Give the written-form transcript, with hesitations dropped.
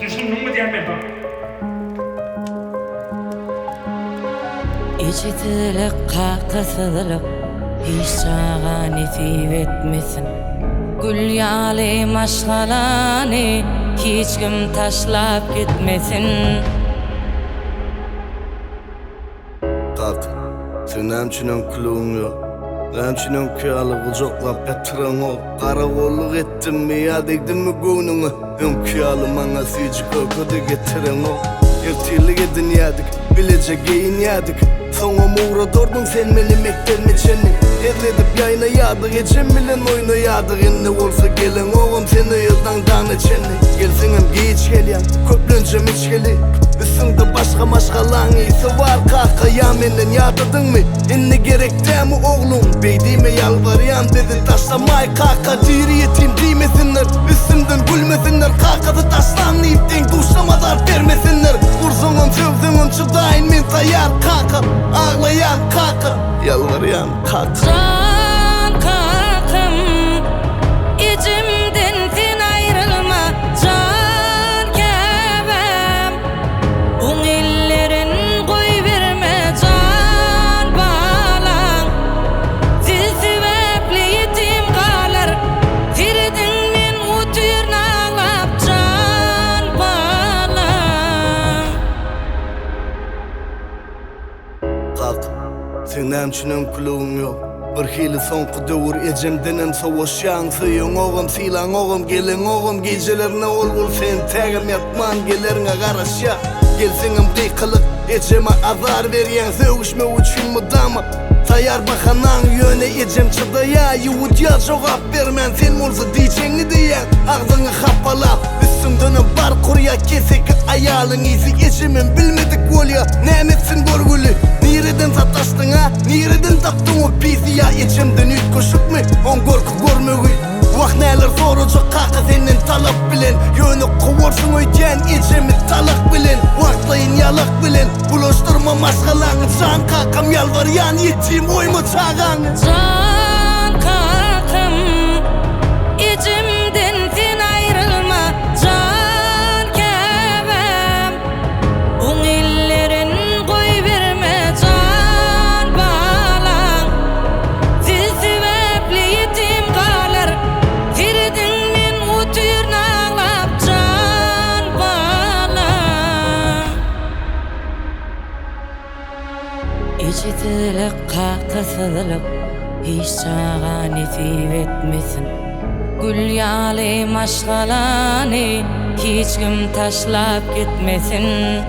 Düşündün mü diyen ben bak. İçitilik kakısılık hiç çağa nesip etmesin. Gül yali maşgalani hiç kim taşlap gitmesin. Kalk, sen hemçinin kulağın yok. Hemçinin kıyalı kucaklap getiren ol. Karakolluk ettin mi ya degdin mi gönlünü? Hem kıyalı bana sicik öküdü getiren ol. Ertirlik edin yadık, bilecek giyin yadık. Sonra muğra dordun sen meni mektelme çennin. Erledip yayına yadık, ecem bilen oyna yadık. Enne olsa gelin oğlum seni yıldan dana çennin. Gelsin hem geç gelyan, köplöncem iç geli. Üstünde başka maşgalan iyisi var kaka ya menden yadırdın mı? Enne gerek de mi oğlum? Beydime yalvarıyan dedi taşlamay kaka. Diri yetim demesinler, üstümden gülmesinler. Kakası taşlanmayıp den duşlamadan vermesinler. Vursunun sövdünün çıdayın min tayar kaka. Ağlayan kaka, yalvarıyan kaka. Can kakım, içimden sen ayrılma. Can kevem, on ellerin koy verme. Can balan, siz sebepli yetim kalır. Tiridin min utur nağlap. Can balan. Kalk, sen hemçinin kulağın yok. Bir hili sonku dövür ecemdenem savaş yansıyın oğlum silan oğlum gelin oğlum gecelerine ol sen tegim yatman gelerine karaş ya. Gelsinim kıykılık eceme azar veriyen sevişme uçun mudama. Sayar bakanan yöne ecem çıdaya yuvut ya cevap vermen sen olsa diyeceğini diyen ağzını kapalap üstümdönüm bar kurya kesek ayalın izi ecemin bilmedik ol ya nemetsin görgülü. Nireden sataştın ha? Nireden taptın o pisi ya? İçimden üt koşup mu? On korku görmüğü Vak neler soracak kaka senin talak bilen. Yönü kovarsın oyken içimi talak bilen. Vaklayın yalak bilen. Bulaştırma maşgalanı. Can kakam yalvaryan yetim oyma çağanı. Can kakım, içimden sen ayrılma. Can kevem, on ellerin koy verme. Can balan, siz sebepli yetim kalır. Tiridin min utur nağlap. Can balan. İçitilik kakısılık hiç çağa nesip etmesin. Gül yali maşgalani hiç kim taşlap gitmesin.